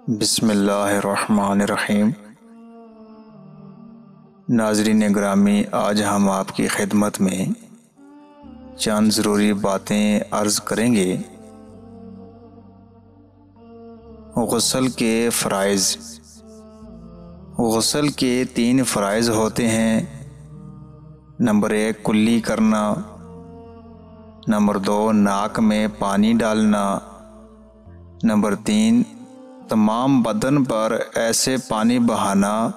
बिस्मिल्लाहिर्रहमानिर्रहीम। नाज़रीन ग्रामी, आज हम आपकी खिदमत में चंद ज़रूरी बातें अर्ज़ करेंगे। गुस्ल के फ़राइज़। गुस्ल के 3 फ़राइज़ होते हैं। नंबर 1 कुल्ली करना, नंबर 2 नाक में पानी डालना, नंबर 3 तमाम बदन पर ऐसे पानी बहाना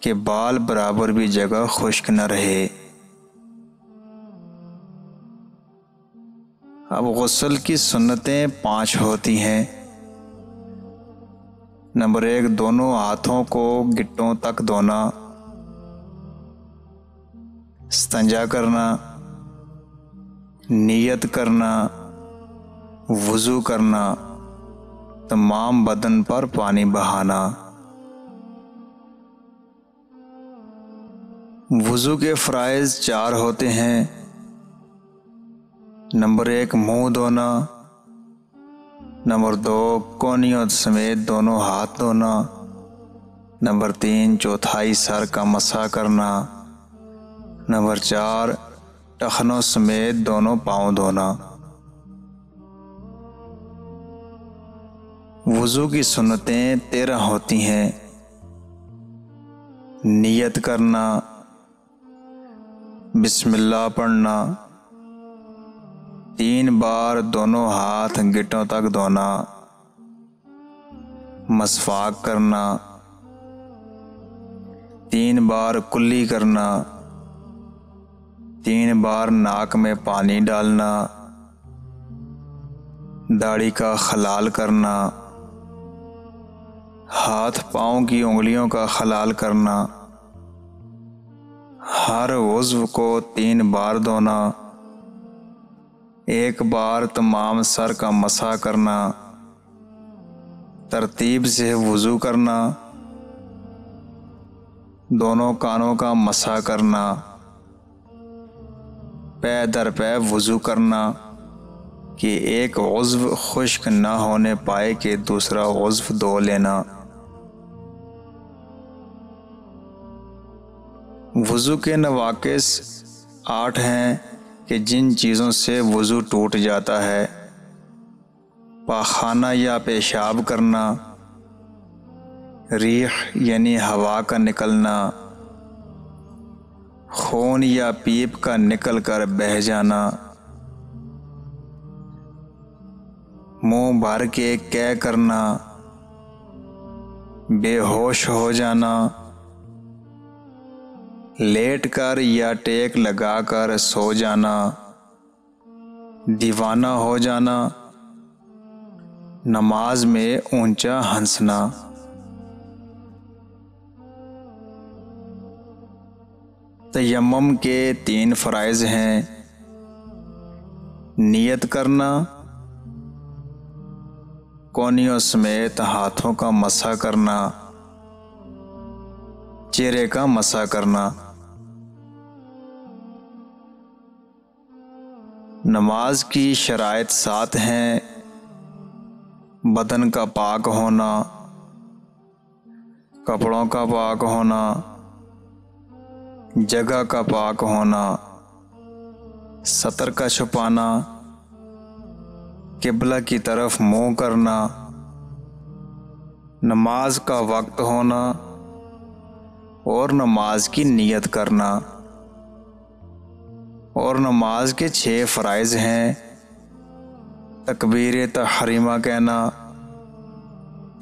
कि बाल बराबर भी जगह खुश्क न रहे। अब गुस्ल की सुन्नतें 5 होती हैं। नंबर 1 दोनों हाथों को गिट्टों तक धोना, इस्तिंजा करना, नियत करना, वुज़ू करना, तमाम बदन पर पानी बहाना। वुज़ू के फ़राइज़ 4 होते हैं। नंबर 1 मुंह धोना, नंबर 2 कोहनियों समेत दोनों हाथ धोना, नंबर 3 चौथाई सर का मसा करना, नंबर 4 टखनों समेत दोनों पाँव धोना। वुज़ू की सुन्नतें 13 होती हैं। नियत करना, बिस्मिल्लाह पढ़ना, 3 बार दोनों हाथ गिट्टों तक धोना, मसवाक करना, 3 बार कुल्ली करना, 3 बार नाक में पानी डालना, दाढ़ी का खलाल करना, हाथ पाँव की उंगलियों का खलाल करना, हर उज़्व को 3 बार धोना, 1 बार तमाम सर का मसा करना, तरतीब से वुज़ू करना, दोनों कानों का मसा करना, पै दर पै वुज़ू करना कि एक उज़्व खुश्क न होने पाए कि दूसरा उज़्व धो लेना। वुज़ू के नवाक़िस 8 हैं कि जिन चीज़ों से वुज़ू टूट जाता है। पाखाना या पेशाब करना, रीह यानी हवा का निकलना, खून या पीप का निकल कर बह जाना, मुंह भर के कै करना, बेहोश हो जाना, लेट कर या टेक लगाकर सो जाना, दीवाना हो जाना, नमाज में ऊंचा हंसना। तयम्मुम के 3 फ़राइज़ हैं। नियत करना, कोहनियों समेत हाथों का मसा करना, चेहरे का मसा करना। नमाज की शराइत 7 हैं। बदन का पाक होना, कपड़ों का पाक होना, जगह का पाक होना, सतर का छुपाना, किबला की तरफ मुंह करना, नमाज का वक्त होना और नमाज की नियत करना। और नमाज के 6 फ़राइज़ हैं। तकबीर तहरीमा कहना,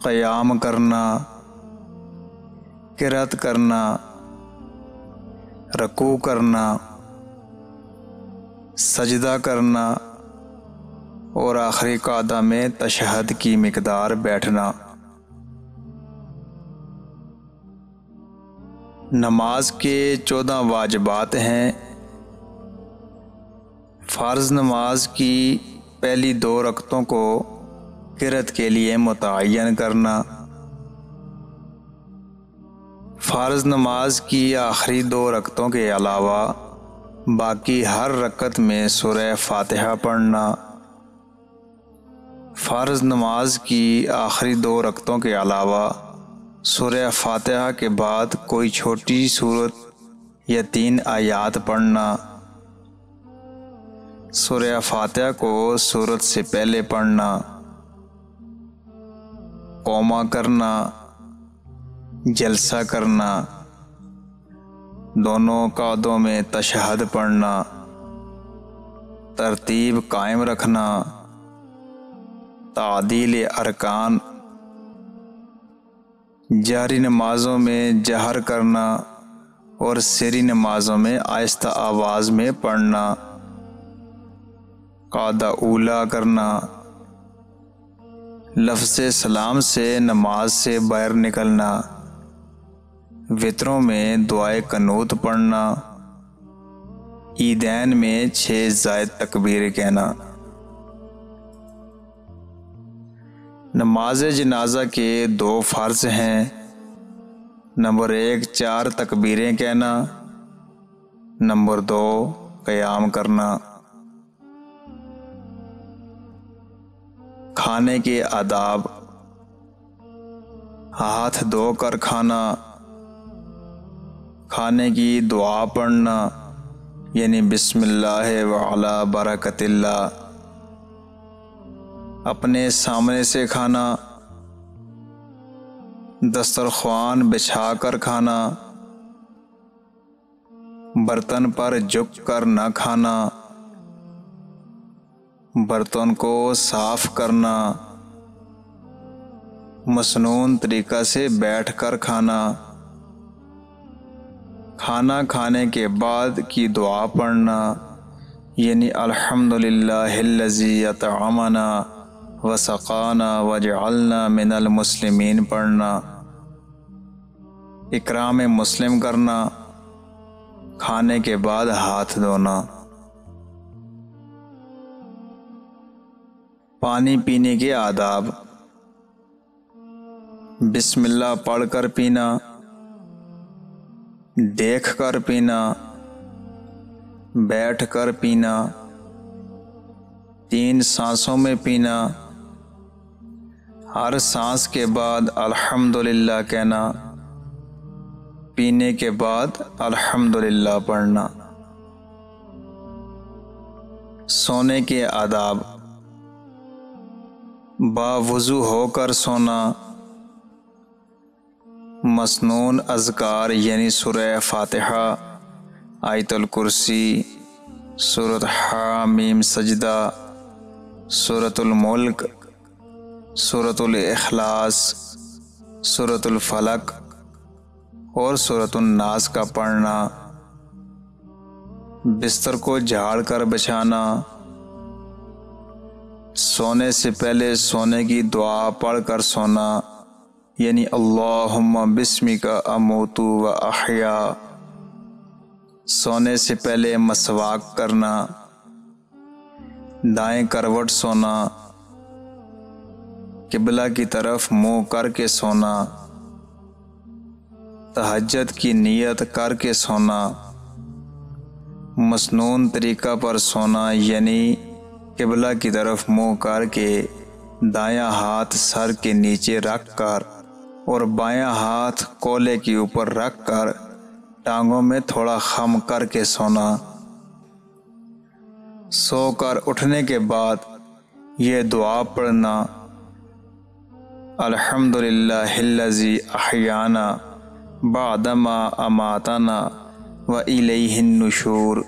क़याम करना, क़िरात करना, रकू करना, सजदा करना और आखिरी क़ादा में तशहद की मिक़दार बैठना। नमाज के 14 वाजिबात हैं। फ़र्ज़ नमाज की पहली 2 रकतों को क़िरात के लिए मुतअय्यन करना। फ़र्ज़ नमाज की आखिरी 2 रकतों के अलावा बाकी हर रकत में सूरह फ़ातिहा पढ़ना। फ़र्ज़ नमाज की आखिरी 2 रकतों के अलावा सूरह फातिहा के बाद कोई छोटी सूरत या 3 आयात पढ़ना। सूरह फातिहा को सूरत से पहले पढ़ना। कौमा करना, जलसा करना, दोनों कादों में तशहद पढ़ना, तरतीब कायम रखना, तादील अरकान, जारी नमाजों में जहर करना और सिरी नमाजों में आहिस्ता आवाज़ में पढ़ना, कादा ऊला करना, लफ्ज़े सलाम से नमाज से बाहर निकलना, वित्रों में दुआए कनूत पढ़ना, ईदैन में 6 ज़ायद तकबीर कहना। नमाज जनाजा के 2 फ़र्ज़ हैं। नंबर 1 4 तकबीरें कहना, नंबर 2 क़याम करना। खाने के आदाब: हाथ धोकर खाना, खाने की दुआ पढ़ना यानी बिस्मिल्लाह व अला बरकतिल्लाह, अपने सामने से खाना, दस्तरख्वान बिछाकर खाना, बर्तन पर झुक कर न खाना, बर्तन को साफ करना, मसनून तरीका से बैठकर खाना, खाना खाने के बाद की दुआ पढ़ना यानी अल्हम्दुलिल्लाहिल्लज़ी अतअमना व सक़ाना व जअलना मिनल मुस्लिमीन पढ़ना, इकराम मुस्लिम करना, खाने के बाद हाथ धोना। पानी पीने के आदाब: बिस्मिल्लाह पढ़कर पीना, देख कर पीना, बैठ कर पीना, 3 सांसों में पीना, हर सांस के बाद अल्हम्दुलिल्लाह कहना, पीने के बाद अल्हम्दुलिल्लाह पढ़ना। सोने के आदाब: बावुज़ू होकर सोना, मसनून अज़कार यानी सूरह फातिहा, आयतुल कुर्सी, सूरत हामीम सजदा, सूरतुल मुल्क, सूरतुल इखलास, सूरतुल फलक और सूरतुन नास का पढ़ना। बिस्तर को झाड़ कर बिछाना। सोने से पहले सोने की दुआ पढ़कर सोना यानी अल्लाहुम्मा बिस्मिका अमूतु व अहया। सोने से पहले मसवाक करना। दाएं करवट सोना। किबला की तरफ मुंह करके सोना। तहज्जुद की नियत करके सोना। मसनून तरीका पर सोना यानी किबला की तरफ मुंह करके दायां हाथ सर के नीचे रख कर और बायां हाथ कोले के ऊपर रख कर टांगों में थोड़ा खम करके सोना। सोकर उठने के बाद ये दुआ पढ़ना, अल्हम्दुलिल्लाहिल्लज़ी अहयाना बादमा अमातना व इलैहिन नुशूर।